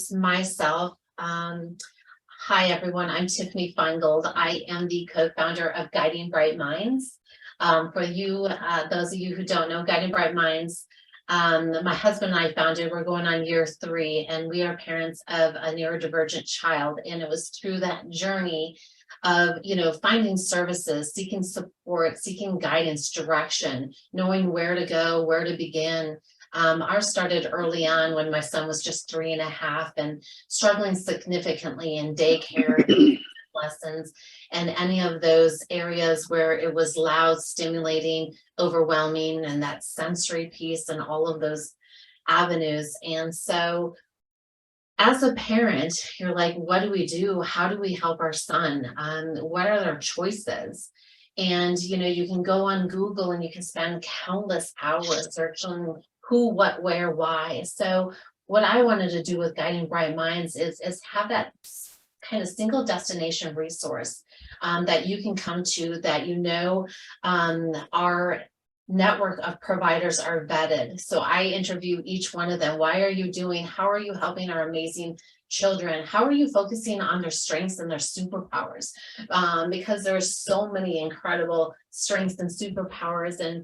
introduce myself. Hi, everyone. I'm Tiffany Feingold. I am the co-founder of Guiding Bright Minds. For you, those of you who don't know, Guiding Bright Minds, my husband and I founded, we're going on year 3, and we are parents of a neurodivergent child. And it was through that journey of, finding services, seeking support, seeking guidance, direction, knowing where to go, where to begin. Ours started early on when my son was just 3.5 and struggling significantly in daycare lessons and any of those areas where it was loud, stimulating, overwhelming, and that sensory piece and all of those avenues. And so as a parent, you're like, what do we do? How do we help our son? What are their choices? And, you can go on Google and you can spend countless hours searching who, what, where, why. So what I wanted to do with Guiding Bright Minds is have that kind of single destination resource that you can come to, that our network of providers are vetted. So I interview each one of them. Why are you doing? How are you helping our amazing children? How are you focusing on their strengths and their superpowers? Because there's so many incredible strengths and superpowers. And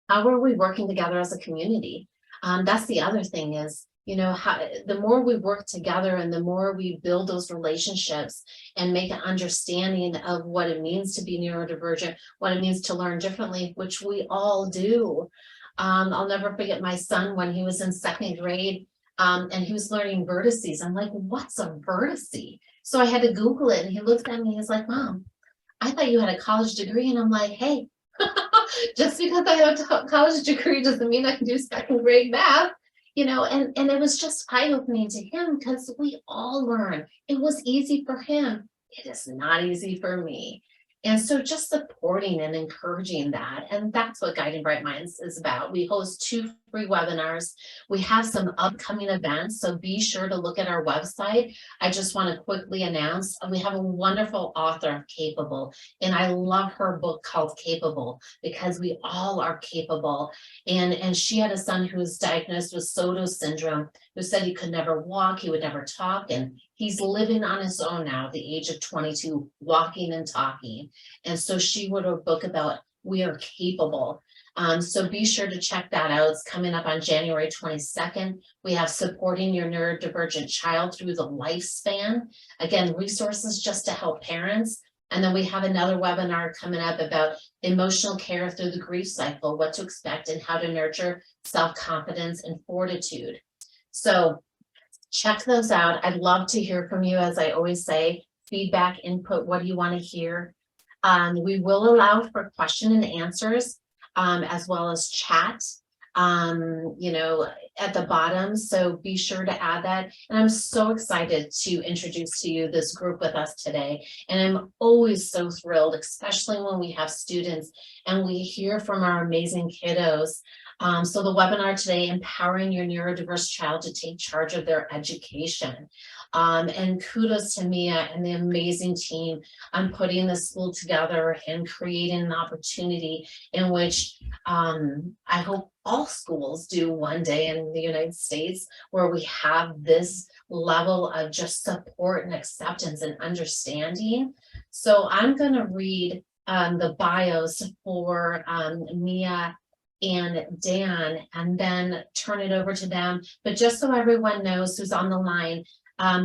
how are we working together as a community? That's the other thing is, the more we work together and the more we build those relationships and make an understanding of what it means to be neurodivergent, what it means to learn differently, which we all do. I'll never forget my son when he was in 2nd grade and he was learning vertices. I'm like, what's a vertice? So I had to Google it, and he looked at me, he's like, Mom, I thought you had a college degree. And I'm like, hey, just because I have a college degree doesn't mean I can do 2nd grade math. And it was just eye-opening to him because we all learn. It was easy for him. It is not easy for me. And so just supporting and encouraging that. And that's what Guiding Bright Minds is about. We host 2 free webinars. We have some upcoming events, so be sure to look at our website. I just want to quickly announce we have a wonderful author of Capable, and I love her book called Capable because we all are capable. And she had a son who was diagnosed with Soto syndrome, who said he could never walk, he would never talk, and he's living on his own now at the age of 22, walking and talking. And so she wrote a book about we are capable. So be sure to check that out. It's coming up on January 22nd. We have supporting your neurodivergent child through the lifespan. Again, resources just to help parents. And then we have another webinar coming up about emotional care through the grief cycle, what to expect and how to nurture self-confidence and fortitude. So check those out. I'd love to hear from you. As I always say, feedback, input, what do you want to hear? We will allow for question and answers as well as chat, at the bottom. So be sure to add that. And I'm so excited to introduce to you this group with us today. And I'm always so thrilled, especially when we have students and we hear from our amazing kiddos. So the webinar today, Empowering Your Neurodiverse Child to Take Charge of Their Education. And kudos to Mia and the amazing team on putting this school together and creating an opportunity in which I hope all schools do one day in the United States, where we have this level of just support and acceptance and understanding. So I'm going to read the bios for Mia and Dan, and then turn it over to them. But just so everyone knows who's on the line,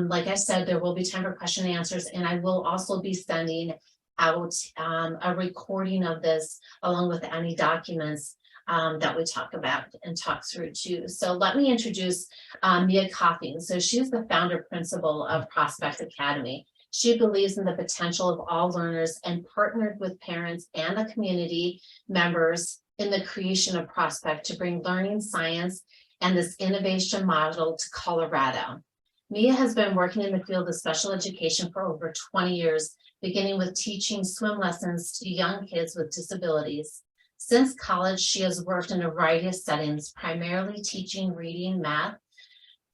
like I said, there will be time for question and answers, and I will also be sending out a recording of this along with any documents that we talk about and talk through too. So let me introduce Mia Coffing. So she's the founder principal of Prospect Academy. She believes in the potential of all learners and partnered with parents and the community members in the creation of Prospect to bring learning, science, and this innovation model to Colorado. Mia has been working in the field of special education for over 20 years, beginning with teaching swim lessons to young kids with disabilities. Since college, she has worked in a variety of settings, primarily teaching reading, math,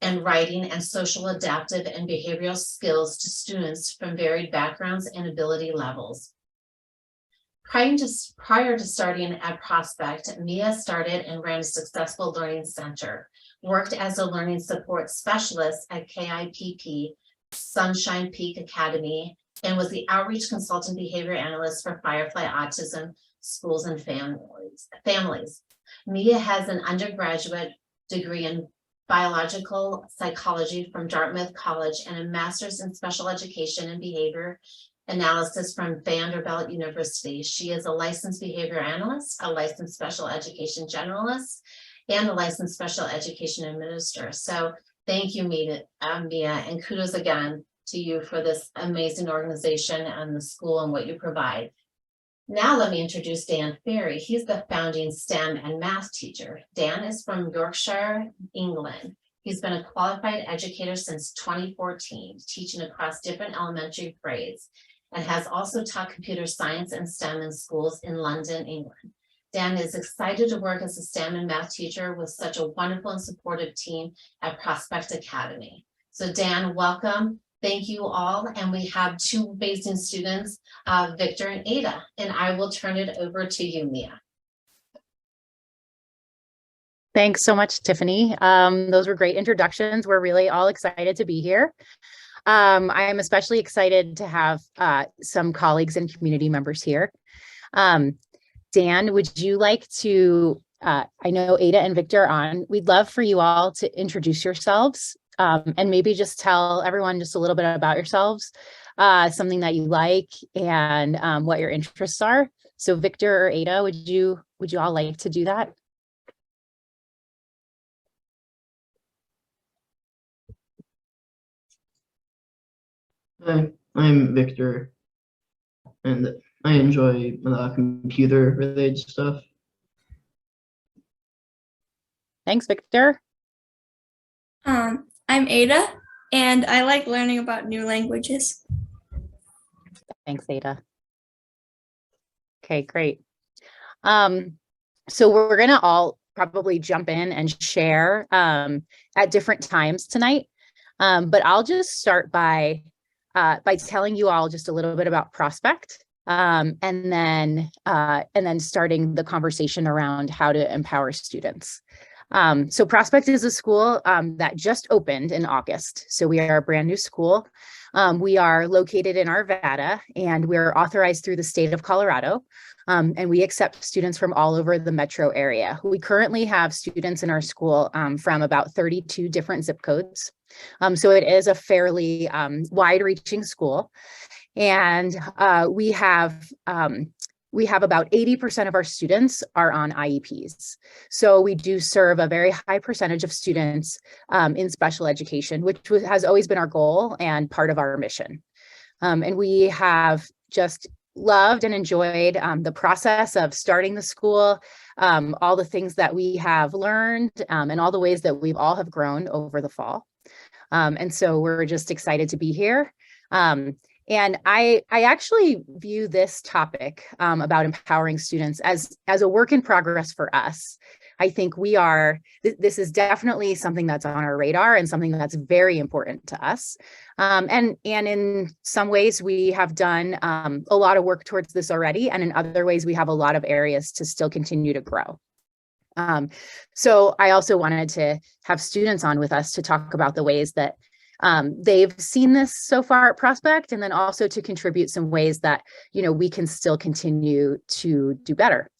and writing, and social adaptive and behavioral skills to students from varied backgrounds and ability levels. Prior to starting at Prospect, Mia started and ran a successful learning center worked as a learning support specialist at KIPP, Sunshine Peak Academy, and was the outreach consultant behavior analyst for Firefly Autism Schools and Families. Mia has an undergraduate degree in biological psychology from Dartmouth College and a master's in special education and behavior analysis from Vanderbilt University. She is a licensed behavior analyst, a licensed special education generalist, and a licensed special education administrator. So thank you, Mia, and kudos again to you for this amazing organization and the school and what you provide. Now let me introduce Dan Ferry. He's the founding STEM and math teacher. Dan is from Yorkshire, England. He's been a qualified educator since 2014, teaching across different elementary grades, and has also taught computer science and STEM in schools in London, England. Dan is excited to work as a STEM and math teacher with such a wonderful and supportive team at Prospect Academy. So Dan, welcome. Thank you all. And we have two amazing students, Victor and Ada, and I will turn it over to you, Mia. Thanks so much, Tiffany. Those were great introductions. We're really all excited to be here. I am especially excited to have some colleagues and community members here. Dan, would you like to, I know Ada and Victor are on, we'd love for you all to introduce yourselves and maybe just tell everyone just a little bit about yourselves, something that you like and what your interests are. So Victor or Ada, would you all like to do that? Hi, I'm Victor, and I enjoy computer-related stuff. Thanks, Victor. I'm Ada, and I like learning about new languages. Thanks, Ada. Okay, great. So we're gonna all probably jump in and share at different times tonight, but I'll just start by telling you all just a little bit about Prospect, and then starting the conversation around how to empower students. So Prospect is a school that just opened in August. So we are a brand new school. We are located in Arvada, and we're authorized through the state of Colorado. And we accept students from all over the metro area. We currently have students in our school from about 32 different zip codes. So it is a fairly wide-reaching school. And we have about 80% of our students are on IEPs. So we do serve a very high percentage of students in special education, which has always been our goal and part of our mission. And we have just loved and enjoyed the process of starting the school, all the things that we have learned, and all the ways that we've all have grown over the fall. And so we're just excited to be here. And I actually view this topic about empowering students as a work in progress for us. I think this is definitely something that's on our radar and something that's very important to us. And in some ways we have done a lot of work towards this already. And in other ways, we have a lot of areas to still continue to grow. So I also wanted to have students on with us to talk about the ways that they've seen this so far at Prospect, and then also to contribute some ways that, we can still continue to do better.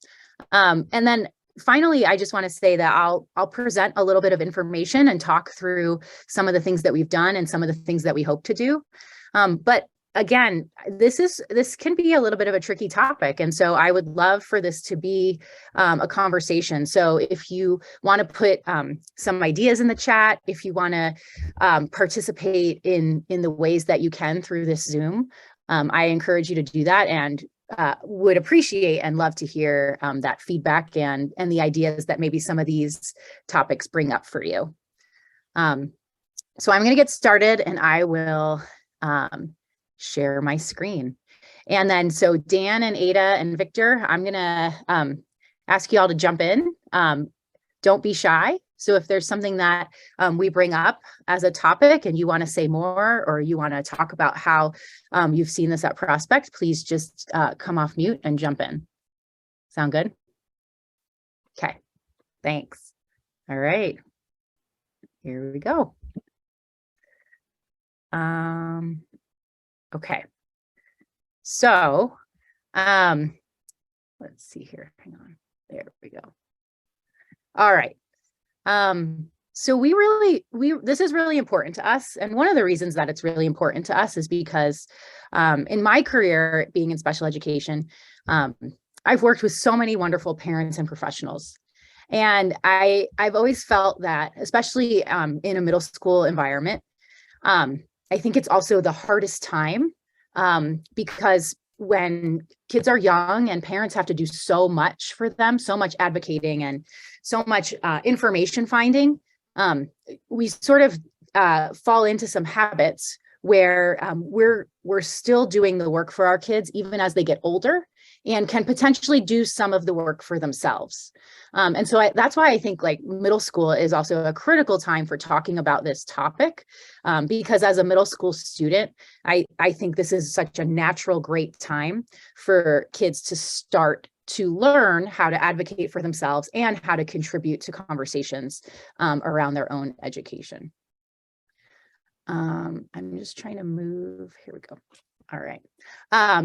And then finally, I just want to say that I'll present a little bit of information and talk through some of the things that we've done and some of the things that we hope to do. But again, this can be a little bit of a tricky topic. And so I would love for this to be a conversation. So if you want to put some ideas in the chat, if you want to participate in the ways that you can through this Zoom, I encourage you to do that, and would appreciate and love to hear that feedback and the ideas that maybe some of these topics bring up for you. So I'm going to get started, and I will share my screen. And then so Dan and Ada and Victor, I'm going to ask you all to jump in. Don't be shy. So if there's something that we bring up as a topic and you want to say more, or you want to talk about how you've seen this at Prospect, please just come off mute and jump in. Sound good? Okay, thanks. All right. Here we go. Okay. So, let's see here. Hang on. There we go. All right. So this is really important to us. And one of the reasons that it's really important to us is because in my career being in special education, I've worked with so many wonderful parents and professionals. And I've always felt that, especially in a middle school environment, I think it's also the hardest time because when kids are young and parents have to do so much for them, so much advocating and so much information finding, we sort of fall into some habits where we're still doing the work for our kids even as they get older and can potentially do some of the work for themselves. And so that's why I think like middle school is also a critical time for talking about this topic, because as a middle school student, I think this is such a natural, great time for kids to start to learn how to advocate for themselves and how to contribute to conversations around their own education. I'm just trying to move. Here we go. All right.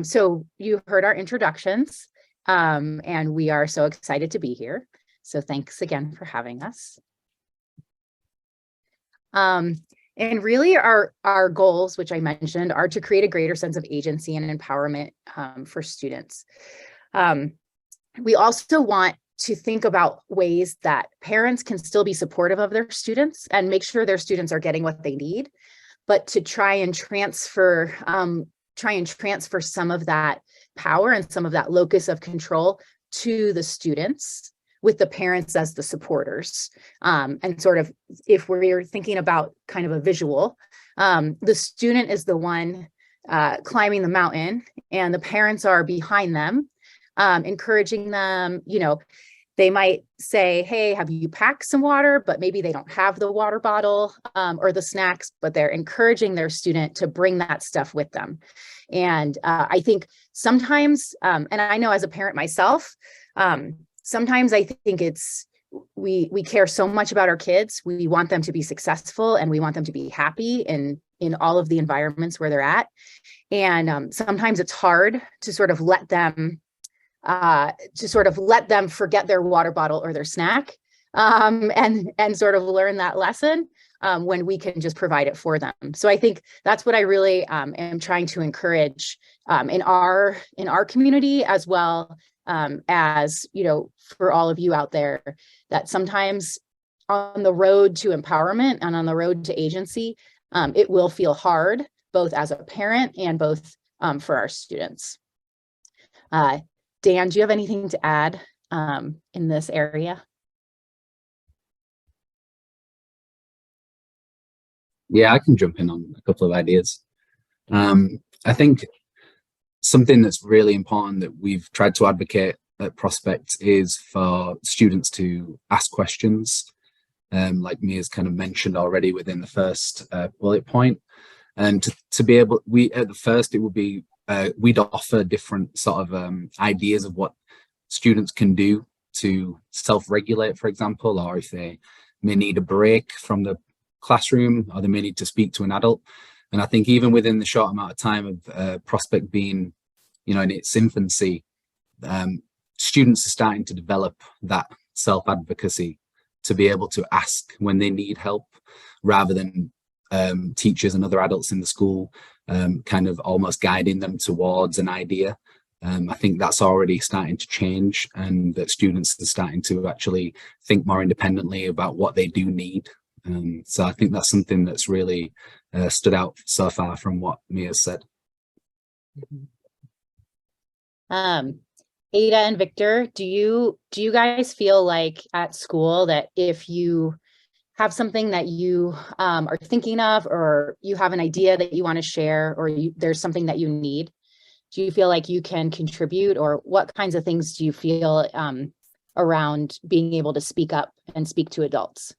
So you heard our introductions, and we are so excited to be here. So thanks again for having us. And really our goals, which I mentioned, are to create a greater sense of agency and empowerment for students. We also want to think about ways that parents can still be supportive of their students and make sure their students are getting what they need, but to try and transfer some of that power and some of that locus of control to the students, with the parents as the supporters. And sort of, if we're thinking about kind of a visual, the student is the one climbing the mountain and the parents are behind them, encouraging them. They might say, hey, have you packed some water? But maybe they don't have the water bottle or the snacks, but they're encouraging their student to bring that stuff with them. And I think sometimes, and I know as a parent myself, sometimes I think we care so much about our kids. We want them to be successful and we want them to be happy in all of the environments where they're at. And sometimes it's hard to sort of let them forget their water bottle or their snack, and sort of learn that lesson when we can just provide it for them. So I think that's what I really am trying to encourage in our community, as well as for all of you out there, that sometimes on the road to empowerment and on the road to agency, it will feel hard, both as a parent and both for our students. Dan, do you have anything to add in this area? Yeah, I can jump in on a couple of ideas. I think something that's really important that we've tried to advocate at Prospect is for students to ask questions, like Mia's kind of mentioned already within the first bullet point. And to be able, at the first, it would be, we'd offer different sort of ideas of what students can do to self-regulate, for example, or if they may need a break from the classroom, or they may need to speak to an adult. And I think even within the short amount of time of Prospect being, in its infancy, students are starting to develop that self-advocacy to be able to ask when they need help, rather than teachers and other adults in the school kind of almost guiding them towards an idea. I think that's already starting to change, and that students are starting to actually think more independently about what they do need. So I think that's something that's really stood out so far from what Mia said. Ada and Victor, do you guys feel like at school that if you have something that you are thinking of, or you have an idea that you want to share, or there's something that you need, do you feel like you can contribute, or what kinds of things do you feel around being able to speak up and speak to adults?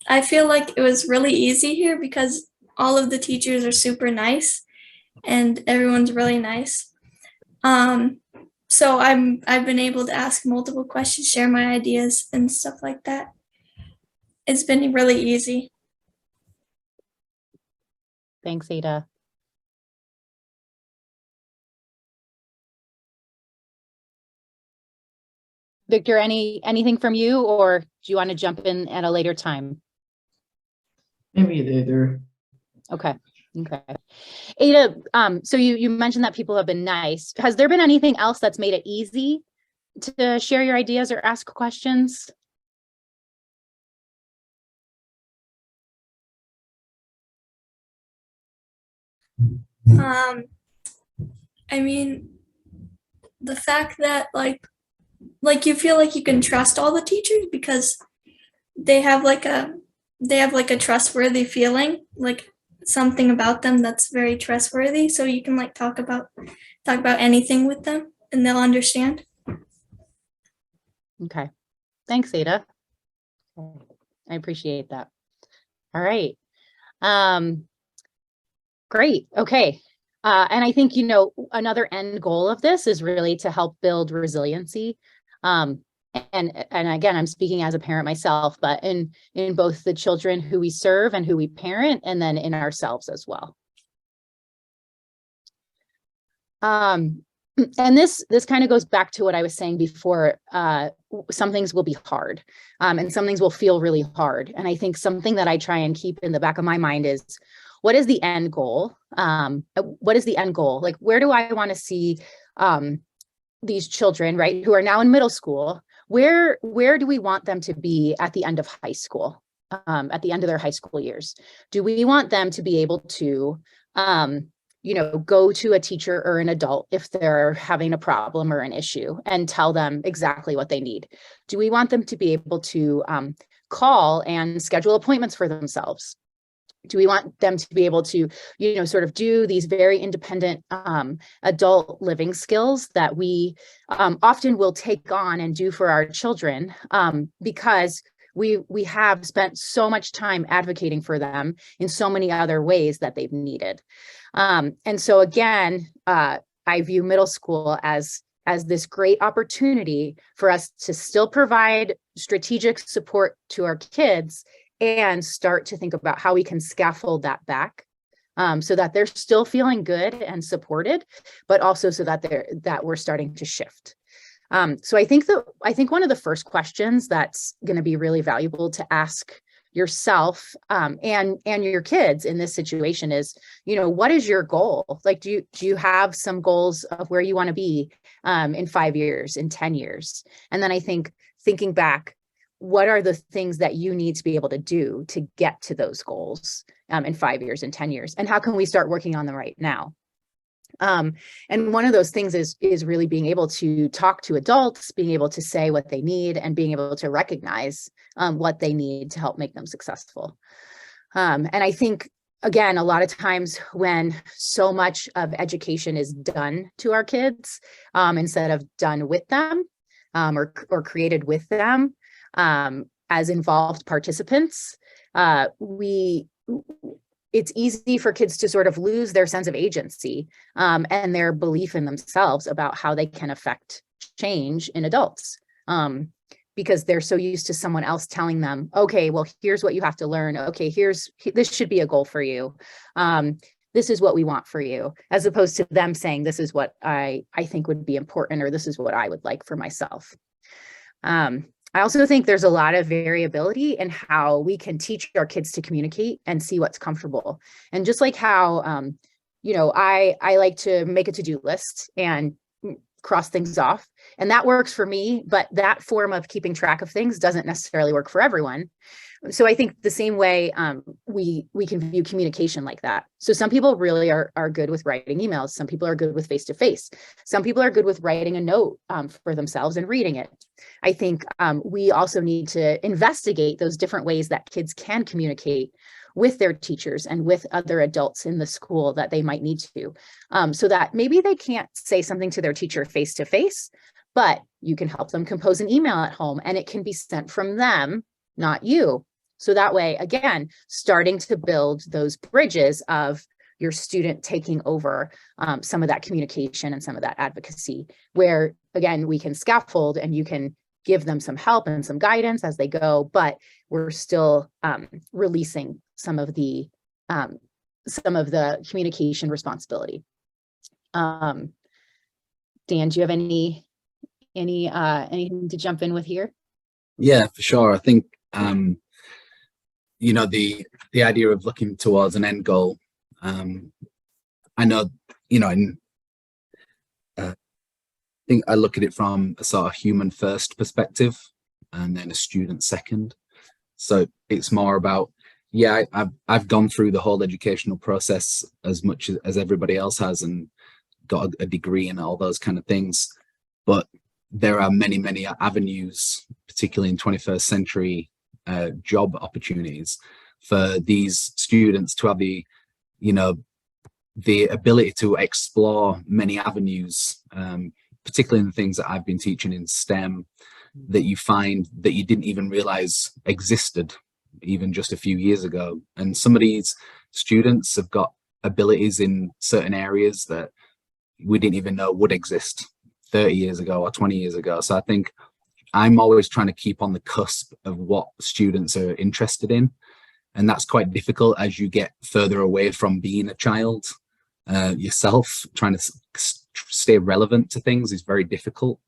I feel like it was really easy here because all of the teachers are super nice and everyone's really nice. So I've been able to ask multiple questions, share my ideas and stuff like that. It's been really easy. Thanks, Ada. Victor, anything from you, or do you want to jump in at a later time? Maybe later. Okay. Okay. Ada, so you mentioned that people have been nice. Has there been anything else that's made it easy to share your ideas or ask questions? I mean, the fact that like you feel like you can trust all the teachers because they have like a trustworthy feeling, like something about them that's very trustworthy, so you can like talk about anything with them and they'll understand. Okay. Thanks, Ada. I appreciate that. All right. Great. Okay. And I think, another end goal of this is really to help build resiliency. And again, I'm speaking as a parent myself, but in both the children who we serve and who we parent, and then in ourselves as well. And this kind of goes back to what I was saying before. Some things will be hard, and some things will feel really hard. And I think something that I try and keep in the back of my mind is, what is the end goal? What is the end goal? Like, where do I want to see these children, right, who are now in middle school? Where do we want them to be at the end of high school, at the end of their high school years? Do we want them to be able to, go to a teacher or an adult if they're having a problem or an issue and tell them exactly what they need? Do we want them to be able to call and schedule appointments for themselves? Do we want them to be able to, sort of do these very independent adult living skills that we often will take on and do for our children, because we have spent so much time advocating for them in so many other ways that they've needed. And so again, I view middle school as this great opportunity for us to still provide strategic support to our kids and start to think about how we can scaffold that back, so that they're still feeling good and supported, but also so that we're starting to shift. So I think one of the first questions that's going to be really valuable to ask yourself and your kids in this situation is, what is your goal? Like, do you have some goals of where you want to be in 5 years, in 10 years? And then I think thinking back, what are the things that you need to be able to do to get to those goals in 5 years and 10 years? And how can we start working on them right now? And one of those things is really being able to talk to adults, being able to say what they need, and being able to recognize what they need to help make them successful. And I think, again, a lot of times when so much of education is done to our kids instead of done with them, or created with them, as involved participants, it's easy for kids to sort of lose their sense of agency and their belief in themselves about how they can affect change in adults, because they're so used to someone else telling them, okay, well, here's what you have to learn. Okay, this should be a goal for you. This is what we want for you, as opposed to them saying, this is what I think would be important, or this is what I would like for myself. I also think there's a lot of variability in how we can teach our kids to communicate and see what's comfortable. And just like how, I like to make a to-do list and cross things off, and that works for me, but that form of keeping track of things doesn't necessarily work for everyone. So I think the same way we can view communication like that. So some people really are good with writing emails. Some people are good with face-to-face. Some people are good with writing a note for themselves and reading it. I think we also need to investigate those different ways that kids can communicate with their teachers and with other adults in the school that they might need to, so that maybe they can't say something to their teacher face-to-face, but you can help them compose an email at home and it can be sent from them, not you. So that way, again, starting to build those bridges of your student taking over some of that communication and some of that advocacy, where again, we can scaffold and you can give them some help and some guidance as they go, but we're still releasing some of the communication responsibility. Dan, do you have anything to jump in with here? Yeah, for sure. I think you know, the idea of looking towards an end goal. I know, you know, I think I look at it from a sort of human first perspective, and then a student second. So it's more about, yeah, I've gone through the whole educational process as much as everybody else has, and got a degree and all those kind of things. But there are many, many avenues, particularly in 21st century job opportunities, for these students to have the, you know, the ability to explore many avenues, particularly in the things that I've been teaching in STEM, that you find that you didn't even realize existed even just a few years ago. And some of these students have got abilities in certain areas that we didn't even know would exist 30 years ago or 20 years ago. So I think I'm always trying to keep on the cusp of what students are interested in. And that's quite difficult as you get further away from being a child yourself. Trying to stay relevant to things is very difficult.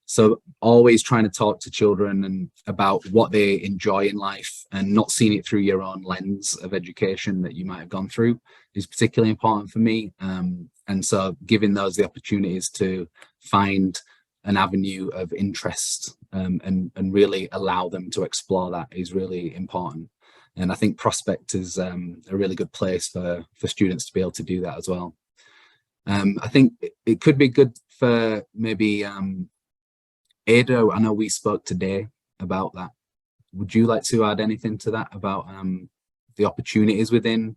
So always trying to talk to children and about what they enjoy in life, and not seeing it through your own lens of education that you might have gone through, is particularly important for me. And so giving those the opportunities to find an avenue of interest and really allow them to explore that is really important. And I think Prospect is a really good place for students to be able to do that as well. I think it could be good for maybe Ada. I know we spoke today about that. Would you like to add anything to that about the opportunities within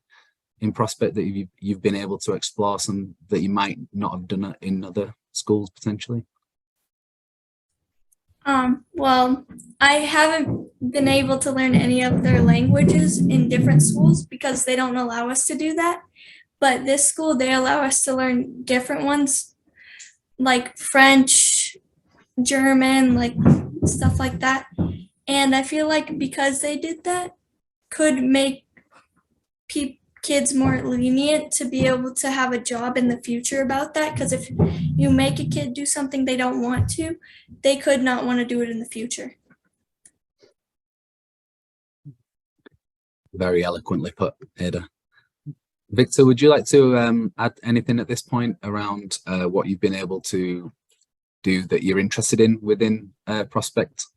Prospect that you've been able to explore, some that you might not have done in other schools potentially? Well, I haven't been able to learn any of their languages in different schools because they don't allow us to do that. But this school, they allow us to learn different ones, like French, German, like stuff like that. And I feel like because they did that, could make kids more lenient to be able to have a job in the future about that. Because if you make a kid do something they don't want to, they could not want to do it in the future. Very eloquently put, Ada. Victor, would you like to add anything at this point around what you've been able to do that you're interested in within Prospect?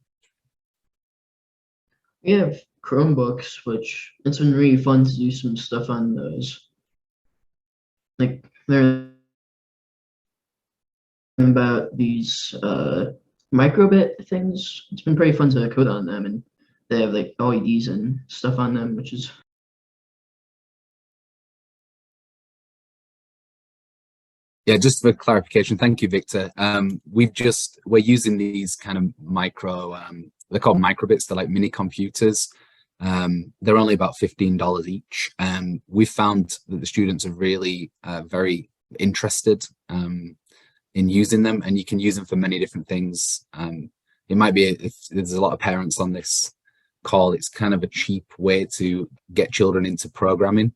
We have Chromebooks, which it's been really fun to do some stuff on those. Like they're about these microbit things. It's been pretty fun to code on them, and they have like LEDs and stuff on them, which is Yeah, just for clarification, thank you, Victor. We're using these kind of they're called microbits. They're like mini computers. They're only about $15 each. And we found that the students are really very interested in using them, and you can use them for many different things. It might be, if there's a lot of parents on this call, it's kind of a cheap way to get children into programming.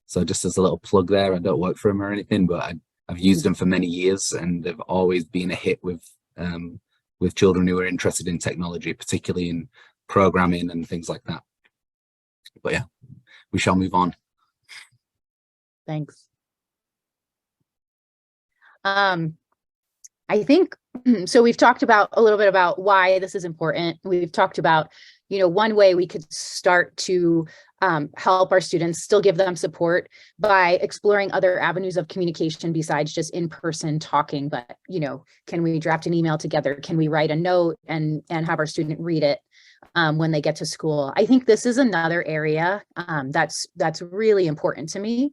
So just as a little plug there, I don't work for them or anything, but I've used them for many years, and they've always been a hit with children who are interested in technology, particularly in programming and things like that. But yeah, we shall move on. Thanks. I think, so we've talked about a little bit about why this is important. We've talked about, you know, one way we could start to help our students, still give them support by exploring other avenues of communication besides just in-person talking. But, you know, can we draft an email together? Can we write a note and have our student read it when they get to school? I think this is another area that's really important to me.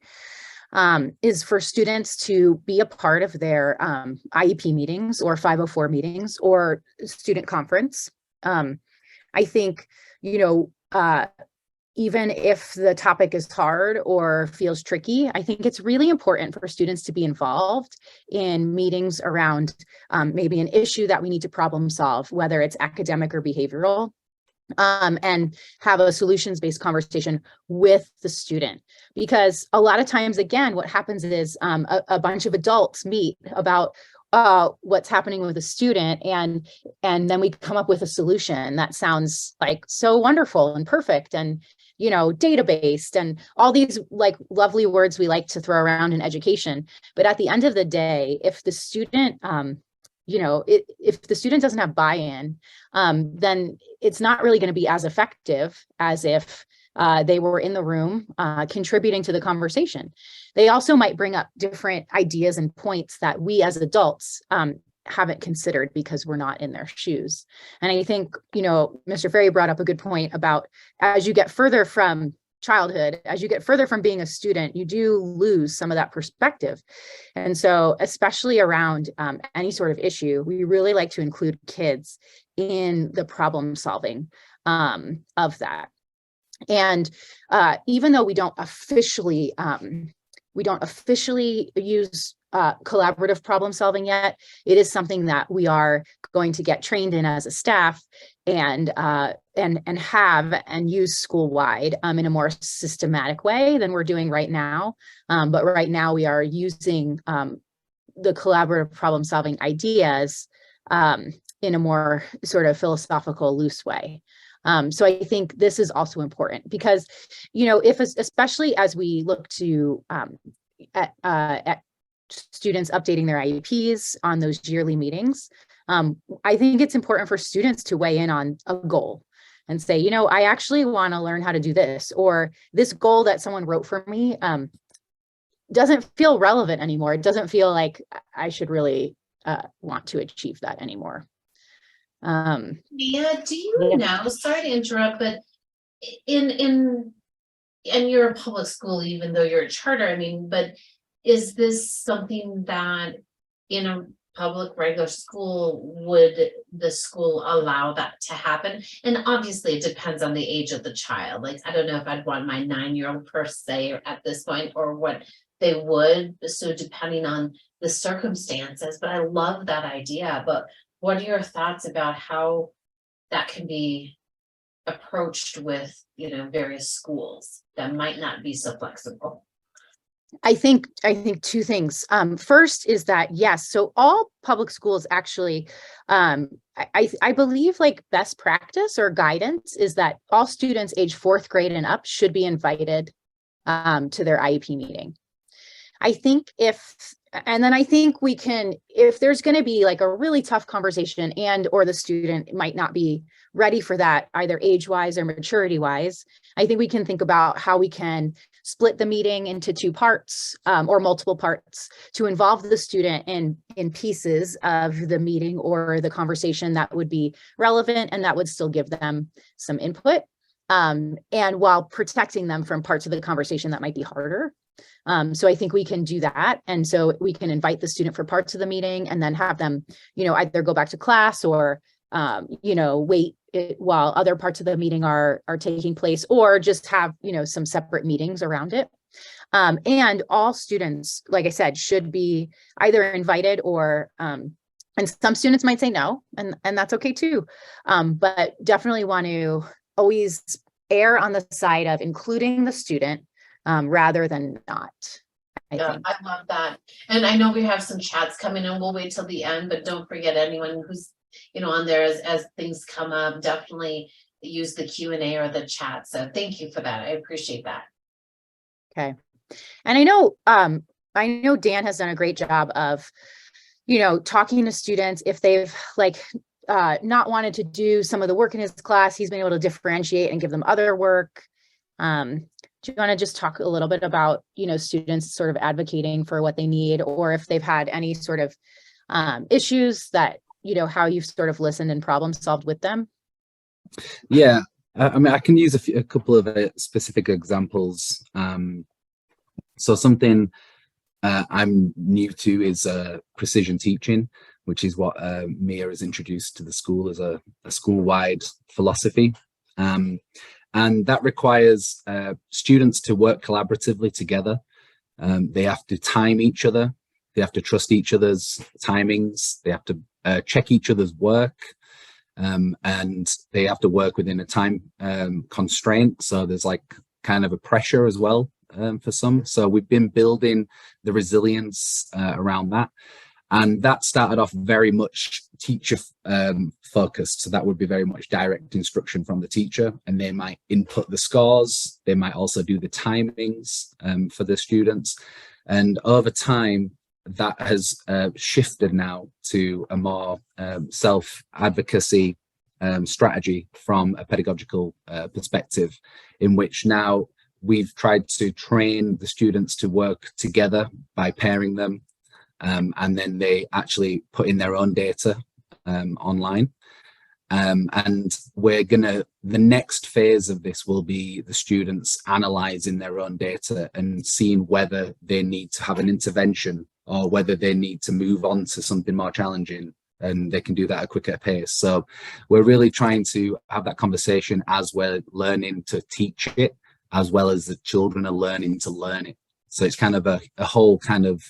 Is for students to be a part of their IEP meetings or 504 meetings or student conference. I think, you know, even if the topic is hard or feels tricky, I think it's really important for students to be involved in meetings around maybe an issue that we need to problem solve, whether it's academic or behavioral, and have a solutions-based conversation with the student. Because a lot of times, again, what happens is a bunch of adults meet about what's happening with a student, and then we come up with a solution that sounds like so wonderful and perfect and, you know, data-based and all these like lovely words we like to throw around in education. But at the end of the day, if the student you know, if the student doesn't have buy-in, then it's not really going to be as effective as if they were in the room contributing to the conversation. They also might bring up different ideas and points that we as adults haven't considered because we're not in their shoes. And I think, you know, Mr. Ferry brought up a good point about as you get further from childhood, as you get further from being a student, you do lose some of that perspective. And so, especially around any sort of issue, we really like to include kids in the problem solving of that. And even though we don't officially use collaborative problem solving yet, it is something that we are going to get trained in as a staff and have and use school-wide in a more systematic way than we're doing right now. But right now we are using the collaborative problem solving ideas in a more sort of philosophical, loose way. So I think this is also important because, you know, especially as we look to at students updating their IEPs on those yearly meetings, I think it's important for students to weigh in on a goal and say, you know, I actually want to learn how to do this, or this goal that someone wrote for me doesn't feel relevant anymore. It doesn't feel like I should really want to achieve that anymore. Mia, do you know, sorry to interrupt, but in you're a public school, even though you're a charter, I mean, but is this something that in a public regular school, would the school allow that to happen? And obviously it depends on the age of the child. Like, I don't know if I'd want my 9-year-old per se at this point or what they would. So depending on the circumstances, but I love that idea. But what are your thoughts about how that can be approached with, you know, various schools that might not be so flexible? I think two things. First is that, yes, so all public schools actually, I believe like best practice or guidance is that all students age 4th grade and up should be invited to their IEP meeting. I think I think we can, if there's going to be like a really tough conversation or the student might not be ready for that, either age-wise or maturity-wise, I think we can think about how we can split the meeting into 2 parts or multiple parts to involve the student in pieces of the meeting or the conversation that would be relevant and that would still give them some input, and while protecting them from parts of the conversation that might be harder. So I think we can do that. And so we can invite the student for parts of the meeting and then have them, you know, either go back to class or, you know, wait while other parts of the meeting are taking place, or just have, you know, some separate meetings around it. And all students, like I said, should be either invited or, and some students might say no, and that's okay too. But definitely want to always err on the side of including the student rather than not. I think. I love that. And I know we have some chats coming in. We'll wait till the end, but don't forget anyone who's, you know, on there as things come up, definitely use the Q&A or the chat. So thank you for that. I appreciate that. Okay. And I know Dan has done a great job of, you know, talking to students if they've like not wanted to do some of the work in his class, he's been able to differentiate and give them other work. Do you want to just talk a little bit about, you know, students sort of advocating for what they need, or if they've had any sort of issues that, you know, how you've sort of listened and problem solved with them? Yeah, I mean, I can use a couple of specific examples. So something I'm new to is precision teaching, which is what Mia has introduced to the school as a school-wide philosophy. And that requires students to work collaboratively together. They have to time each other. They have to trust each other's timings. They have to check each other's work. And they have to work within a time constraint. So there's like kind of a pressure as well for some. So we've been building the resilience around that. And that started off very much teacher focused. So that would be very much direct instruction from the teacher, and they might input the scores. They might also do the timings for the students. And over time, that has shifted now to a more self-advocacy strategy from a pedagogical perspective, in which now we've tried to train the students to work together by pairing them. And then they actually put in their own data online. And the next phase of this will be the students analysing their own data and seeing whether they need to have an intervention or whether they need to move on to something more challenging, and they can do that at a quicker pace. So we're really trying to have that conversation as we're learning to teach it, as well as the children are learning to learn it. So it's kind of a whole kind of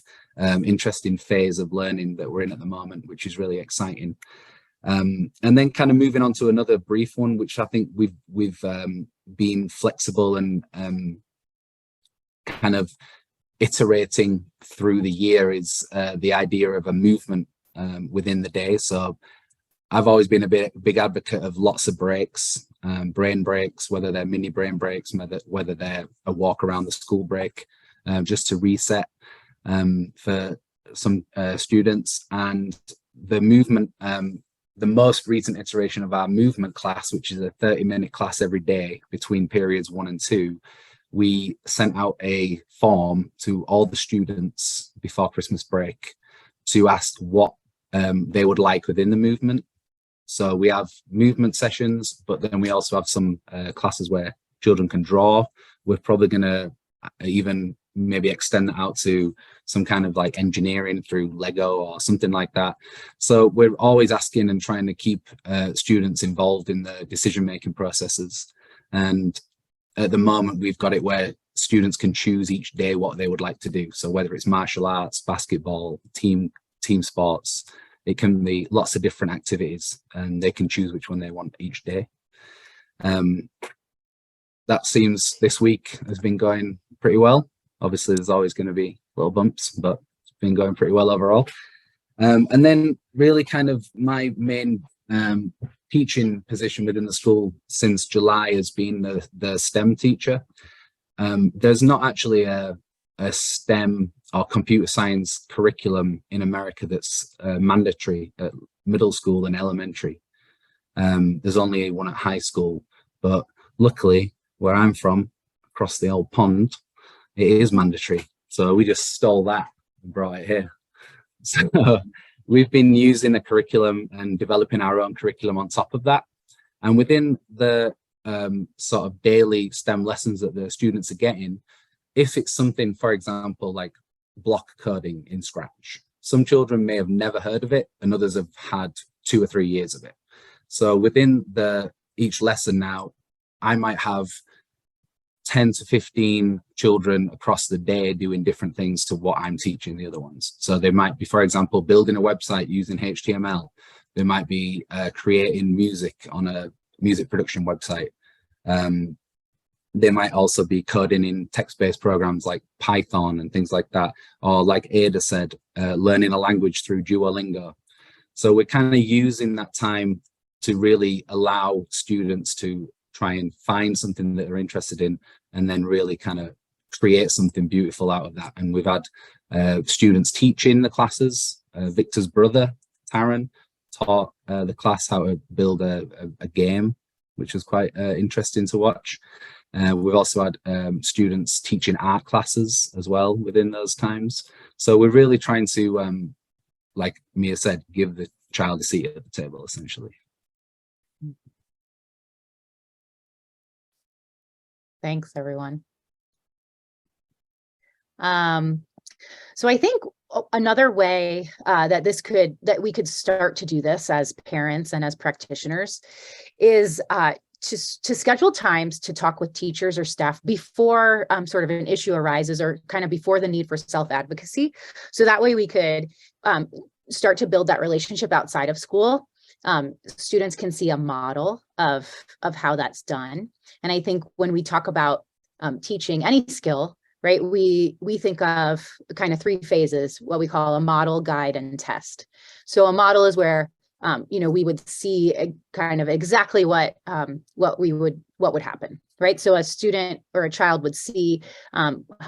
interesting phase of learning that we're in at the moment, which is really exciting. And then kind of moving on to another brief one, which I think we've been flexible and kind of iterating through the year, is the idea of a movement within the day. So I've always been a big advocate of lots of breaks, brain breaks, whether they're mini brain breaks, whether they're a walk around the school break, just to reset for some students. And the movement, the most recent iteration of our movement class, which is a 30-minute class every day between periods 1 and 2, we sent out a form to all the students before Christmas break to ask what they would like within the movement. So we have movement sessions, but then we also have some classes where children can draw. We're probably going to even maybe extend that out to some kind of like engineering through Lego or something like that. So we're always asking and trying to keep students involved in the decision-making processes. And at the moment, we've got it where students can choose each day what they would like to do. So whether it's martial arts, basketball, team sports, it can be lots of different activities, and they can choose which one they want each day. That seems this week has been going pretty well. Obviously, there's always going to be little bumps, but it's been going pretty well overall. And then really kind of my main teaching position within the school since July has been the STEM teacher. There's not actually a STEM or computer science curriculum in America that's mandatory at middle school and elementary. There's only one at high school, but luckily where I'm from, across the old pond, it is mandatory. So we just stole that and brought it here. So we've been using a curriculum and developing our own curriculum on top of that. And within the sort of daily STEM lessons that the students are getting, if it's something, for example, like block coding in Scratch, some children may have never heard of it and others have had 2 or 3 years of it. So within each lesson now, I might have 10 to 15 children across the day doing different things to what I'm teaching the other ones. So they might be, for example, building a website using HTML. They might be creating music on a music production website. They might also be coding in text-based programs like Python and things like that. Or like Ada said, learning a language through Duolingo. So we're kind of using that time to really allow students to try and find something that they're interested in and then really kind of create something beautiful out of that. And we've had students teaching the classes. Victor's brother, Taran, taught the class how to build a game, which was quite interesting to watch. We've also had students teaching art classes as well within those times. So we're really trying to, like Mia said, give the child a seat at the table, essentially. Thanks, everyone. So I think another way that we could start to do this as parents and as practitioners is to schedule times to talk with teachers or staff before sort of an issue arises, or kind of before the need for self-advocacy. So that way we could start to build that relationship outside of school. Students can see a model of how that's done. And I think when we talk about teaching any skill, right, we think of kind of 3 phases, what we call a model, guide, and test. So a model is where we would see kind of exactly what would happen, right? So a student or a child would see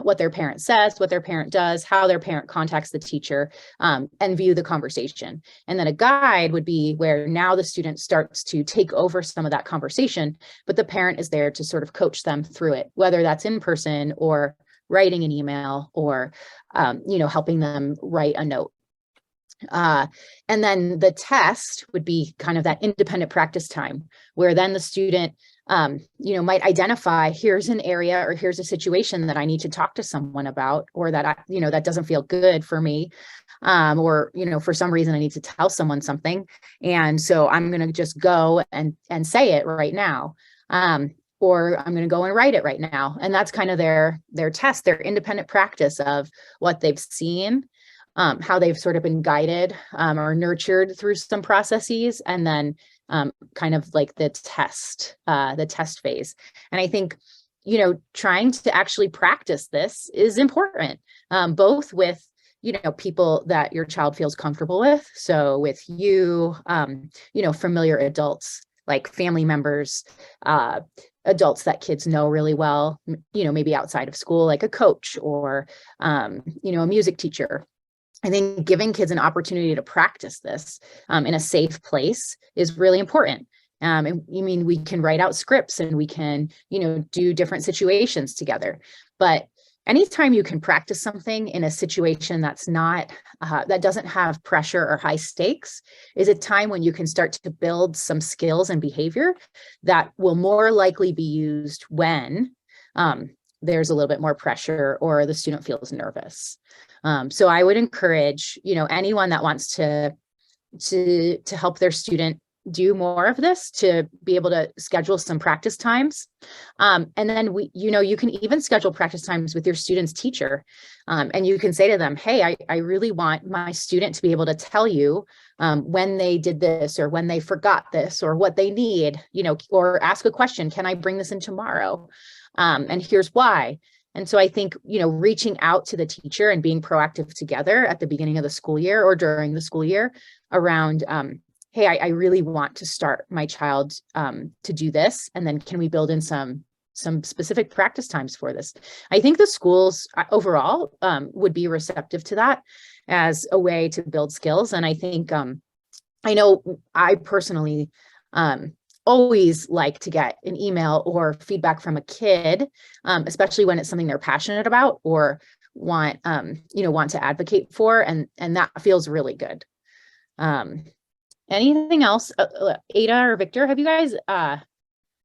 what their parent says, what their parent does, how their parent contacts the teacher, and view the conversation. And then a guide would be where now the student starts to take over some of that conversation, but the parent is there to sort of coach them through it, whether that's in person or writing an email or helping them write a note. And then the test would be kind of that independent practice time, where then the student, might identify, here's an area or here's a situation that I need to talk to someone about, or that that doesn't feel good for me, or for some reason I need to tell someone something, and so I'm going to just go and say it right now, or I'm going to go and write it right now. And that's kind of their test, their independent practice of what they've seen, how they've sort of been guided or nurtured through some processes, and then kind of like the test phase. And I think, trying to actually practice this is important, both with, people that your child feels comfortable with. So with you, familiar adults, like family members, adults that kids know really well, maybe outside of school, like a coach or, a music teacher. I think giving kids an opportunity to practice this in a safe place is really important. And we can write out scripts and we can, do different situations together. But anytime you can practice something in a situation that's not, that doesn't have pressure or high stakes, is a time when you can start to build some skills and behavior that will more likely be used when there's a little bit more pressure or the student feels nervous. So I would encourage, anyone that wants to help their student do more of this, to be able to schedule some practice times. And then you can even schedule practice times with your student's teacher. And you can say to them, hey, I really want my student to be able to tell you when they did this, or when they forgot this, or what they need, or ask a question, can I bring this in tomorrow? And here's why. And so I think, reaching out to the teacher and being proactive together at the beginning of the school year or during the school year around, hey, I really want to start my child to do this. And then can we build in some specific practice times for this? I think the schools overall would be receptive to that as a way to build skills. And I think, I know I personally always like to get an email or feedback from a kid, especially when it's something they're passionate about or want to advocate for, and that feels really good. Anything else, Ada or Victor? Have you guys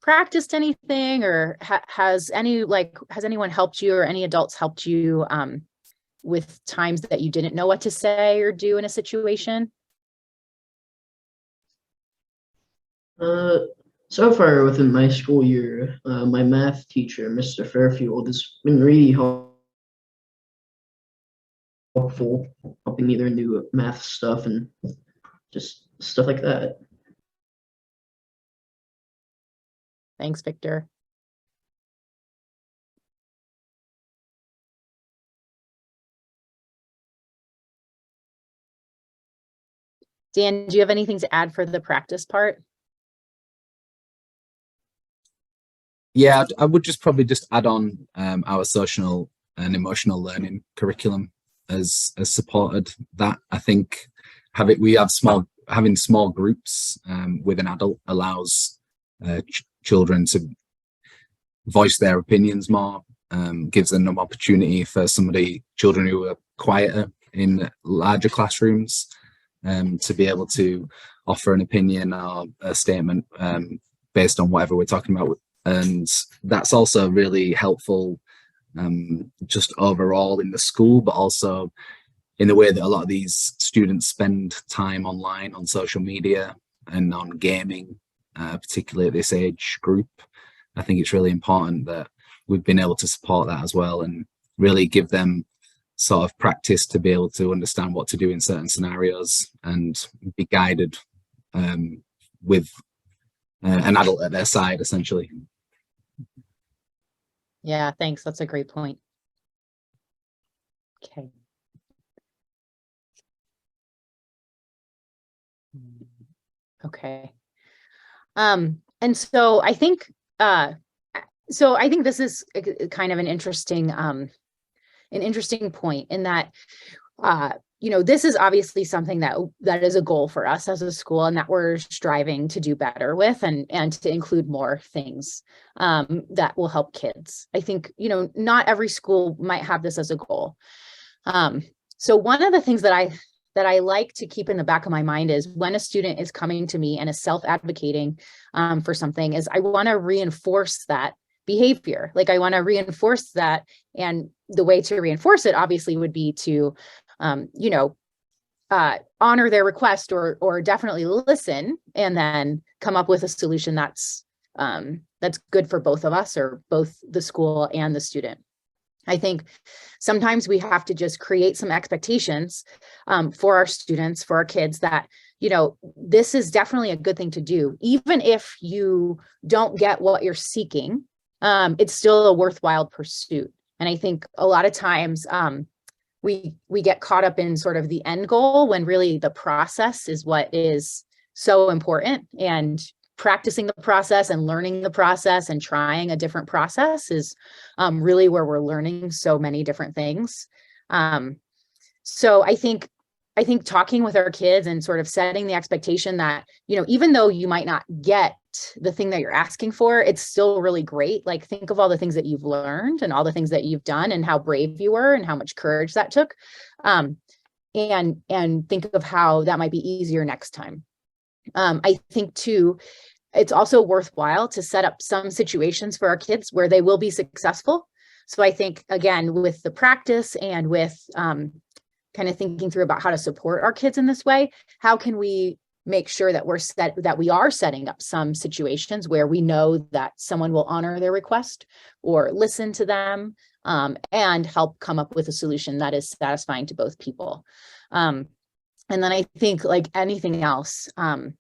practiced anything, or has anyone helped you, or any adults helped you with times that you didn't know what to say or do in a situation? So far within my school year, my math teacher, Mr. Fairfield, has been really helpful, helping me learn new math stuff and just stuff like that. Thanks, Victor. Dan, do you have anything to add for the practice part? Yeah, I would probably just add on our social and emotional learning curriculum has supported that. I think having small groups with an adult allows children to voice their opinions more, gives them an opportunity for children who are quieter in larger classrooms to be able to offer an opinion or a statement based on whatever we're talking about. And that's also really helpful just overall in the school, but also in the way that a lot of these students spend time online on social media and on gaming. particularly at this age group. I think it's really important that we've been able to support that as well and really give them sort of practice to be able to understand what to do in certain scenarios and be guided with an adult at their side, essentially. Yeah, thanks. That's a great point. Okay. Okay. And so I think this is kind of an interesting point in that this is obviously something that is a goal for us as a school and that we're striving to do better with and to include more things that will help kids. I think, not every school might have this as a goal. So one of the things that I like to keep in the back of my mind is when a student is coming to me and is self-advocating for something is I want to reinforce that behavior. Like I want to reinforce that. And the way to reinforce it obviously would be to, honor their request or definitely listen and then come up with a solution that's good for both of us or both the school and the student. I think sometimes we have to just create some expectations for our students, for our kids that, this is definitely a good thing to do. Even if you don't get what you're seeking, it's still a worthwhile pursuit. And I think a lot of times we get caught up in sort of the end goal when really the process is what is so important. And practicing the process and learning the process and trying a different process is really where we're learning so many different things. So I think talking with our kids and sort of setting the expectation that, even though you might not get the thing that you're asking for, it's still really great. Like think of all the things that you've learned and all the things that you've done and how brave you were and how much courage that took. And think of how that might be easier next time. I think too, it's also worthwhile to set up some situations for our kids where they will be successful. So I think, again, with the practice and with kind of thinking through about how to support our kids in this way, how can we make sure that we are setting up some situations where we know that someone will honor their request or listen to them and help come up with a solution that is satisfying to both people. And then I think like anything else, all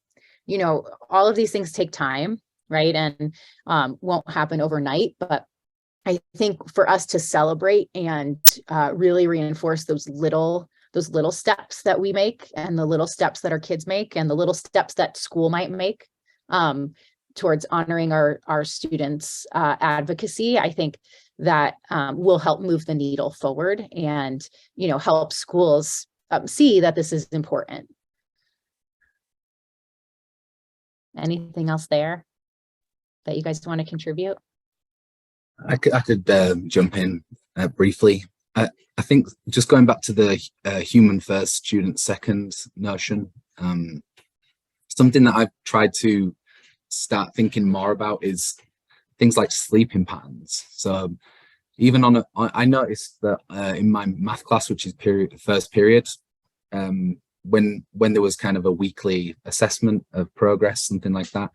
of these things take time, right? And won't happen overnight, but I think for us to celebrate and really reinforce those little steps that we make and the little steps that our kids make and the little steps that school might make towards honoring our students' advocacy, I think that will help move the needle forward and, help schools see that this is important. Anything else there that you guys want to contribute? I could jump in briefly. I think just going back to the human first, student second notion, something that I've tried to start thinking more about is things like sleeping patterns. So even I noticed that in my math class, which is first period, when there was kind of a weekly assessment of progress, something like that,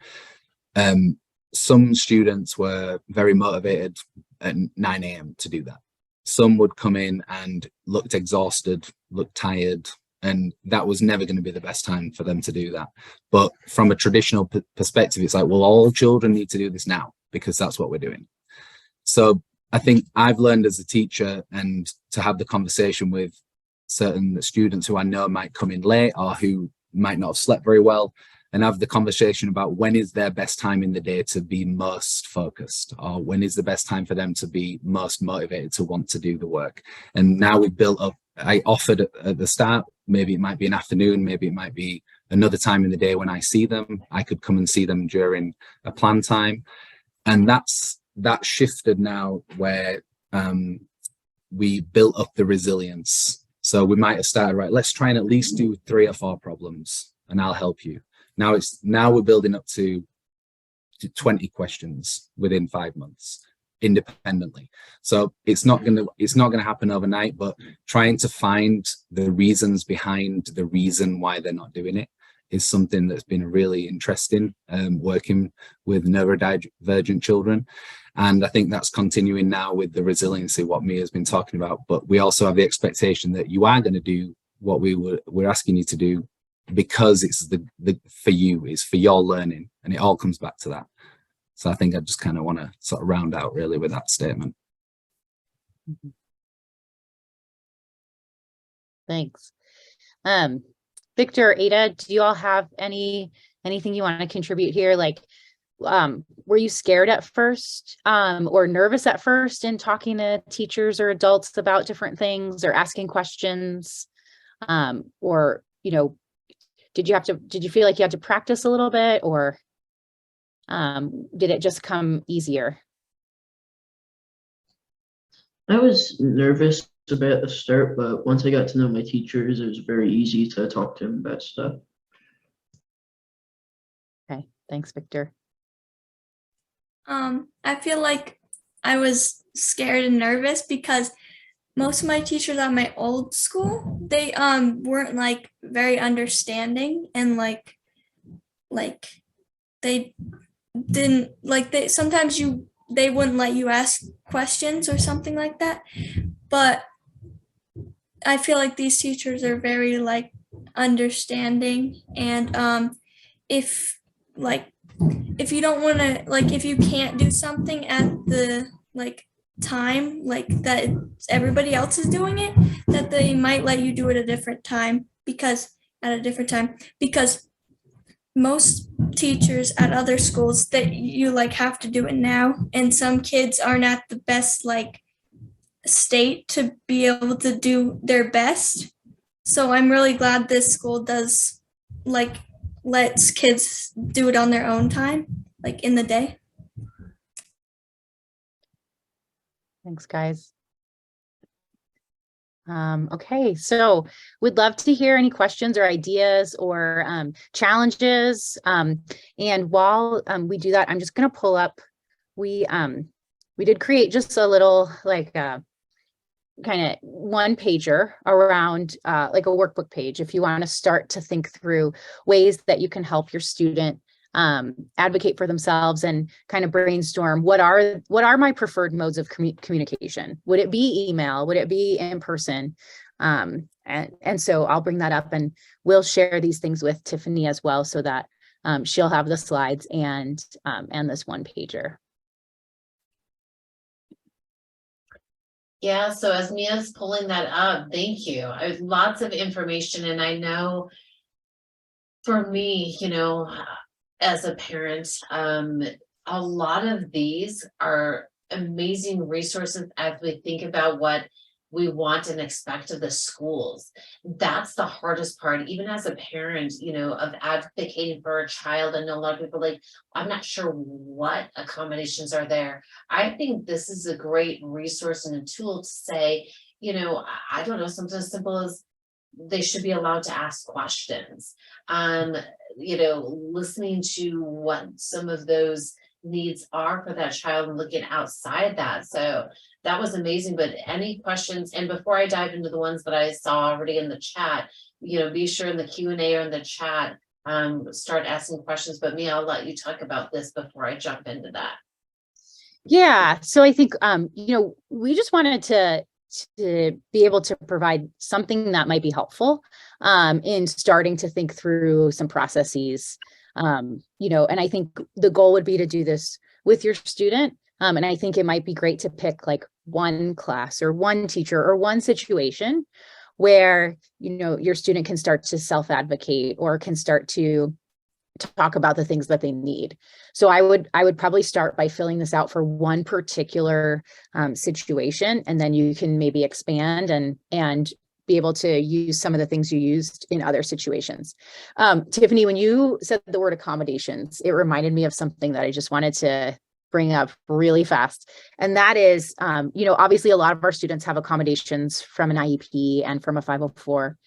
some students were very motivated at 9 a.m. to do that. Some would come in and looked exhausted, looked tired, and that was never going to be the best time for them to do that. But from a traditional perspective, it's like, well, all children need to do this now because that's what we're doing. So I think I've learned as a teacher and to have the conversation with certain students who I know might come in late or who might not have slept very well, and have the conversation about when is their best time in the day to be most focused, or when is the best time for them to be most motivated to want to do the work. And now we've built up, I offered at the start, maybe it might be an afternoon, maybe it might be another time in the day when I see them. I could come and see them during a planned time. And that shifted now where we built up the resilience. So we might have started, right, let's try and at least do 3 or 4 problems and I'll help you. Now we're building up to 20 questions within 5 months independently. So it's not going to happen overnight, but trying to find the reasons behind the reason why they're not doing it is something that's been really interesting, working with neurodivergent children. And I think that's continuing now with the resiliency, what Mia's been talking about. But we also have the expectation that you are going to do what we're asking you to do, because it's for you, it's for your learning, and it all comes back to that. So I think I just kind of want to sort of round out really with that statement. Thanks. Victor, Ada, do you all have anything you want to contribute here? Like, were you scared at first, or nervous at first in talking to teachers or adults about different things or asking questions? Or, you know, did you feel like you had to practice a little bit, or did it just come easier? I was nervous a bit at the start, but once I got to know my teachers, it was very easy to talk to them about stuff. Okay, thanks, Victor. I feel like I was scared and nervous because most of my teachers at my old school, they weren't like very understanding, and like they didn't like they wouldn't let you ask questions or something like that. But I feel like these teachers are very like understanding, and if you don't want to, like, if you can't do something at the like time like that everybody else is doing it, that they might let you do it at a different time, because most teachers at other schools, that you like have to do it now, and some kids aren't at the best like state to be able to do their best. So I'm really glad this school does like lets kids do it on their own time, like in the day. Thanks, guys. Okay, so we'd love to hear any questions or ideas or challenges. And while we do that, I'm just going to pull up. We did create just a little like kind of one pager around like a workbook page, if you want to start to think through ways that you can help your student advocate for themselves and kind of brainstorm what are my preferred modes of communication. Would it be email? Would it be in person? And so I'll bring that up, and we'll share these things with Tiffany as well, so that she'll have the slides and this one pager. Yeah, so as Mia's pulling that up, thank you. Lots of information, and I know for me, you know, as a parent, a lot of these are amazing resources as we think about what we want and expect of the schools. That's the hardest part, even as a parent, you know, of advocating for a child. I know a lot of people like, I'm not sure what accommodations are there. I think this is a great resource and a tool to say, you know, I don't know, something as simple as they should be allowed to ask questions. You know, listening to what some of those needs are for that child and looking outside that. So that was amazing. But any questions? And before I dive into the ones that I saw already in the chat, you know, be sure in the Q&A or in the chat, start asking questions. But Mia, I'll let you talk about this before I jump into that. Yeah, so I think, you know, we just wanted to be able to provide something that might be helpful in starting to think through some processes, you know, and I think the goal would be to do this with your student. And I think it might be great to pick like one class or one teacher or one situation where, you know, your student can start to self-advocate or can start to talk about the things that they need. So I would probably start by filling this out for one particular situation, and then you can maybe expand and be able to use some of the things you used in other situations. Tiffany, when you said the word accommodations, it reminded me of something that I just wanted to bring up really fast. And that is, you know, obviously a lot of our students have accommodations from an IEP and from a 504.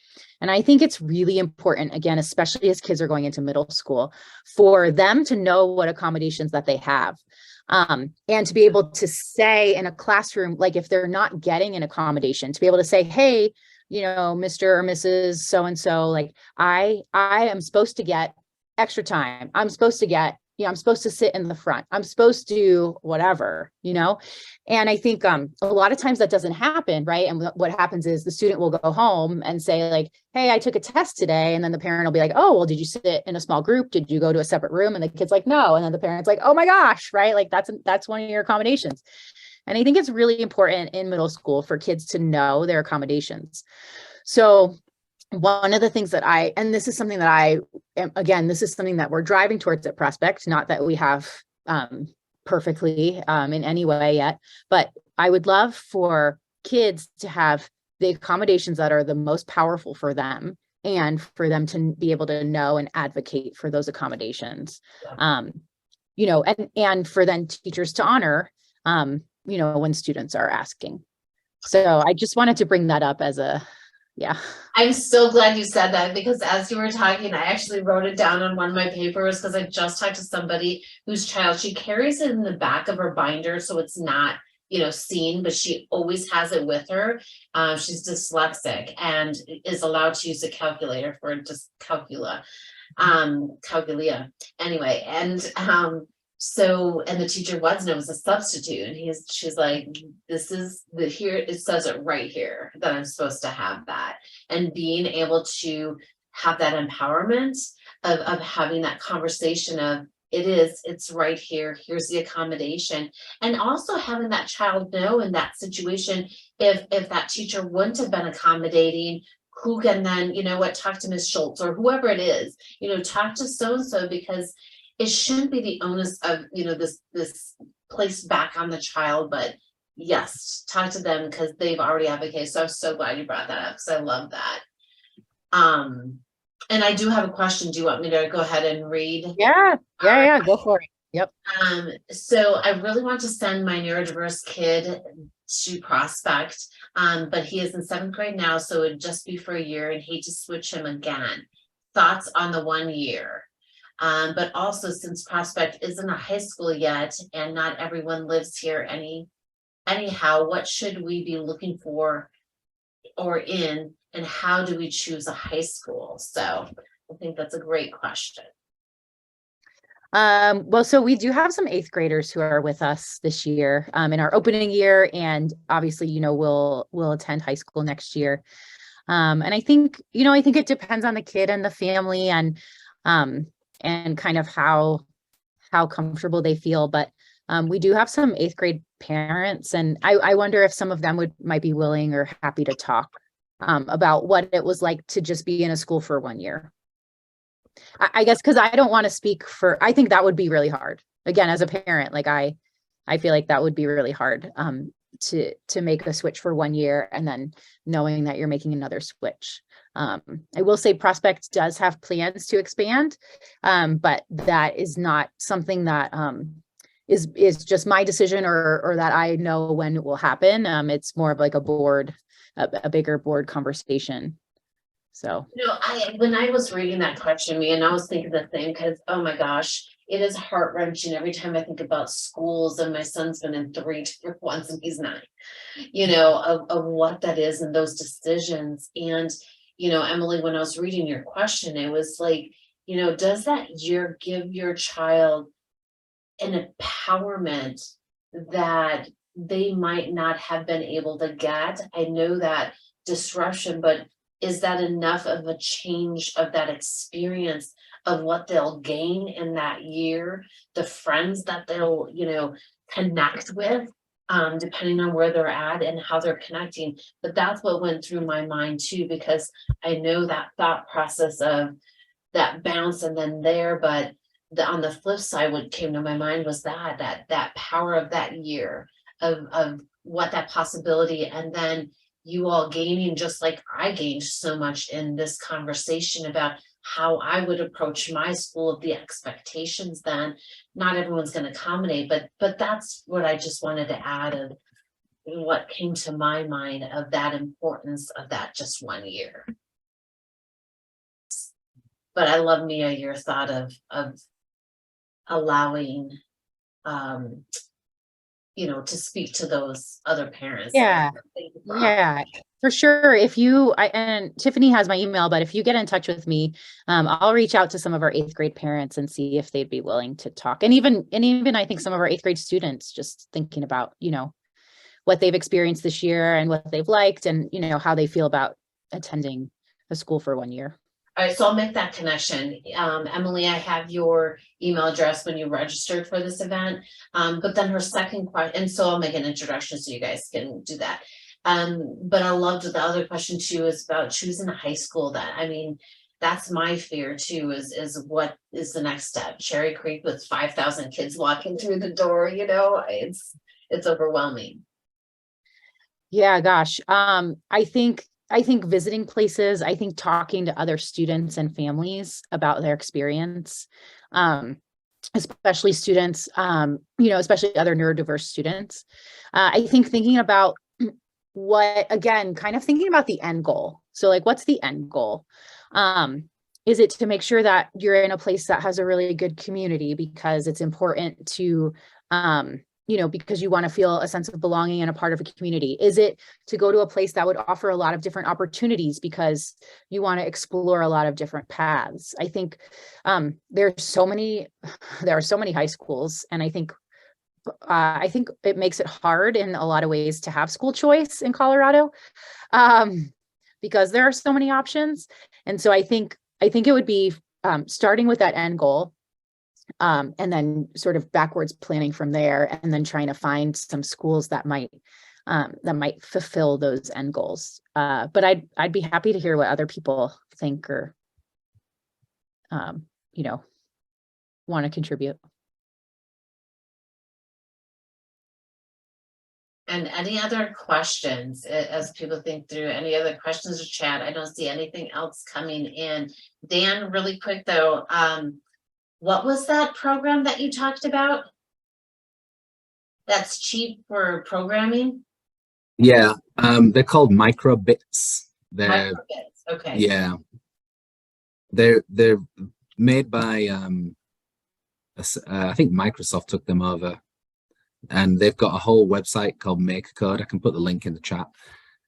And I think it's really important, again, especially as kids are going into middle school, for them to know what accommodations that they have. And to be able to say in a classroom, like if they're not getting an accommodation, to be able to say, hey, you know, Mr. or Mrs. So-and-so, like I am supposed to get extra time. I'm supposed to get, you know, I'm supposed to sit in the front. I'm supposed to do whatever, you know? And I think a lot of times that doesn't happen, right? And what happens is the student will go home and say like, hey, I took a test today. And then the parent will be like, oh, well, did you sit in a small group? Did you go to a separate room? And the kid's like, no. And then the parent's like, oh my gosh, right? Like that's one of your accommodations. And I think it's really important in middle school for kids to know their accommodations. So one of the things that and this is something that this is something that we're driving towards at Prospect, not that we have perfectly in any way yet, but I would love for kids to have the accommodations that are the most powerful for them and for them to be able to know and advocate for those accommodations. You know, and for then teachers to honor, you know, when students are asking. So I just wanted to bring that up as yeah. I'm so glad you said that, because as you were talking, I actually wrote it down on one of my papers, because I just talked to somebody whose child, she carries it in the back of her binder, so it's not, you know, seen, but she always has it with her. She's dyslexic and is allowed to use a calculator for just calculia anyway. And so, and the teacher wasn't, it was a substitute. And she's like, this is here, it says it right here that I'm supposed to have that. And being able to have that empowerment of having that conversation of it's right here, here's the accommodation. And also having that child know in that situation, if that teacher wouldn't have been accommodating, who can then, you know what, talk to Ms. Schultz or whoever it is, you know, talk to so-and-so, because it shouldn't be the onus of, you know, this placed back on the child, but yes, talk to them because they've already advocated. So I'm so glad you brought that up, because I love that. And I do have a question. Do you want me to go ahead and read? Yeah, go for it. Yep. So I really want to send my neurodiverse kid to Prospect, but he is in 7th grade now, so it'd just be for a year, and hate to switch him again. Thoughts on the 1 year? But also, since Prospect isn't a high school yet and not everyone lives here anyhow, what should we be looking for or in, and how do we choose a high school? So I think that's a great question. Well, so we do have some 8th graders who are with us this year in our opening year, and obviously, you know, we'll attend high school next year. And I think, you know, I think it depends on the kid and the family and kind of how comfortable they feel. But we do have some 8th grade parents, and I wonder if some of them might be willing or happy to talk about what it was like to just be in a school for 1 year. I guess because I don't want to speak for, I think that would be really hard. Again, as a parent, like I feel like that would be really hard to make a switch for 1 year and then knowing that you're making another switch. I will say Prospect does have plans to expand, but that is not something that is just my decision or that I know when it will happen. It's more of like a bigger board conversation. So, you know, when I was reading that question, and I was thinking the same, because oh my gosh, it is heart-wrenching every time I think about schools, and my son's been in 3 different ones and he's 9, you know, of what that is and those decisions. And, you know, Emily, when I was reading your question, it was like, you know, does that year give your child an empowerment that they might not have been able to get? I know that disruption, but is that enough of a change of that experience of what they'll gain in that year, the friends that they'll, you know, connect with, depending on where they're at and how they're connecting? But that's what went through my mind too, because I know that thought process of that bounce and then there, but on the flip side, what came to my mind was that power of that year of what that possibility, and then you all gaining, just like I gained so much in this conversation about how I would approach my school, of the expectations. Then not everyone's going to accommodate, but that's what I just wanted to add of what came to my mind of that importance of that just 1 year. But I love, Mia, your thought of allowing to speak to those other parents. Yeah. Thank you for Yeah, for sure. And Tiffany has my email, but if you get in touch with me, I'll reach out to some of our 8th grade parents and see if they'd be willing to talk. And even I think some of our 8th grade students, just thinking about, what they've experienced this year and what they've liked and, how they feel about attending a school for 1 year. All right, so I'll make that connection. Emily, I have your email address when you registered for this event. But then her second question, and so I'll make an introduction so you guys can do that. But I loved the other question too, is about choosing a high school that's my fear too, is what is the next step? Cherry Creek with 5,000 kids walking through the door, it's overwhelming. Yeah, gosh. I think visiting places, I think talking to other students and families about their experience, especially students, especially other neurodiverse students. I think thinking about kind of thinking about the end goal. So like, what's the end goal? Is it to make sure that you're in a place that has a really good community because it's important to, because you want to feel a sense of belonging and a part of a community? Is it to go to a place that would offer a lot of different opportunities because you want to explore a lot of different paths? I think there are so many high schools, and I think it makes it hard in a lot of ways to have school choice in Colorado, because there are so many options. And so I think it would be starting with that end goal, and then sort of backwards planning from there, and then trying to find some schools that might fulfill those end goals. But I'd be happy to hear what other people think or want to contribute. And any other questions as people think through any other questions or chat? I don't see anything else coming in. Dan, really quick though, what was that program that you talked about? That's cheap for programming? Yeah, they're called microbits. They're Microbits, okay. Yeah, they're made by I think Microsoft took them over, and they've got a whole website called Make Code. I can put the link in the chat,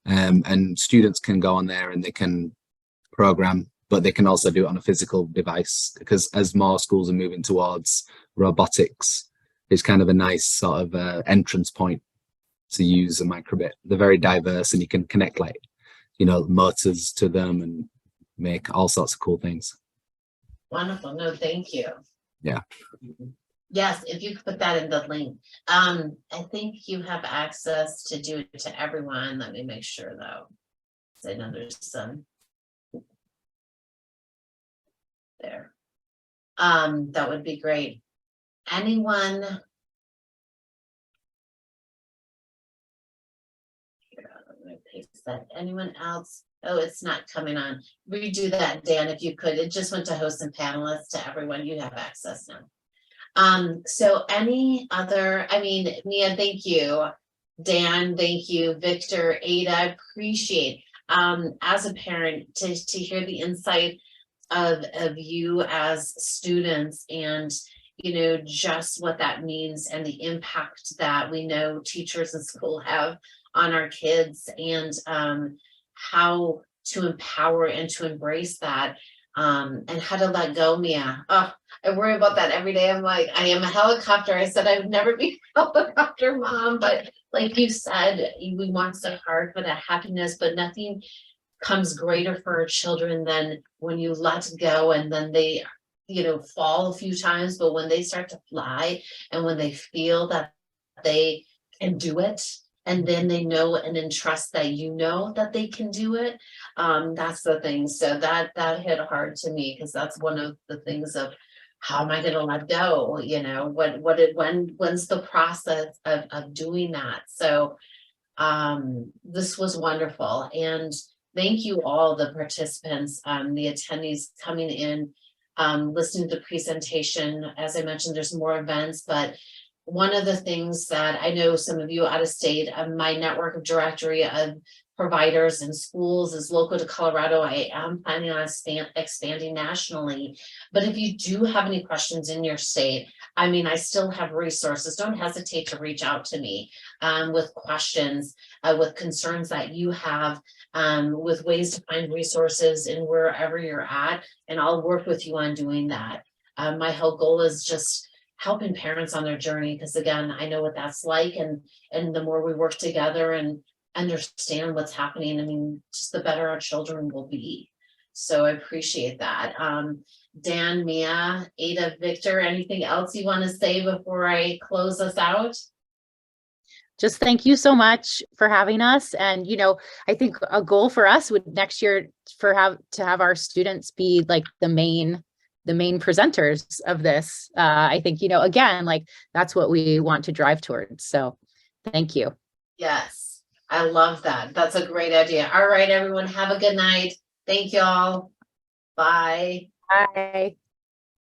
and students can go on there and they can program, but they can also do it on a physical device, because as more schools are moving towards robotics, it's kind of a nice sort of entrance point to use a microbit. They're very diverse, and you can connect motors to them and make all sorts of cool things. Wonderful. No, thank you. Yeah. Yes, if you could put that in the link. I think you have access to do it to everyone. Let me make sure though. I know there's some there. That would be great. Anyone? Here, let me paste that. Anyone else? Oh, it's not coming on. Redo that, Dan, if you could. It just went to hosts and panelists. To everyone, you have access now. So any other, Mia, thank you. Dan, thank you. Victor, Ada, appreciate as a parent to hear the insight of you as students, and just what that means and the impact that we know teachers in school have on our kids, and how to empower and to embrace that, and how to let go. Mia, I worry about that every day. I'm like, I am a helicopter. I said I would never be a helicopter mom, but like you said, we want so hard for that happiness, but nothing comes greater for our children than when you let go, and then they fall a few times, but when they start to fly, and when they feel that they can do it, and then they know and entrust that that they can do it, that's the thing. So that hit hard to me, because that's one of the things of how am I going to let go? When's the process of doing that? So this was wonderful, and thank you all the participants, the attendees coming in, listening to the presentation. As I mentioned, there's more events, but one of the things that I know some of you out of state, my network of directory of providers and schools is local to Colorado. I am planning on expanding nationally. But if you do have any questions in your state, I mean, I still have resources. Don't hesitate to reach out to me with questions, with concerns that you have, with ways to find resources in wherever you're at. And I'll work with you on doing that. My whole goal is just helping parents on their journey, because again, I know what that's like, and the more we work together and understand what's happening, I mean, just the better our children will be. So I appreciate that. Dan, Mia, Ada, Victor, anything else you want to say before I close us out? Just thank you so much for having us. And, you know, I think a goal for us would next year to have our students be like the main presenters of this. I think, you know, again, like that's what we want to drive towards. So thank you. Yes, I love that. That's a great idea. All right, everyone, have a good night. Thank y'all. Bye. Bye.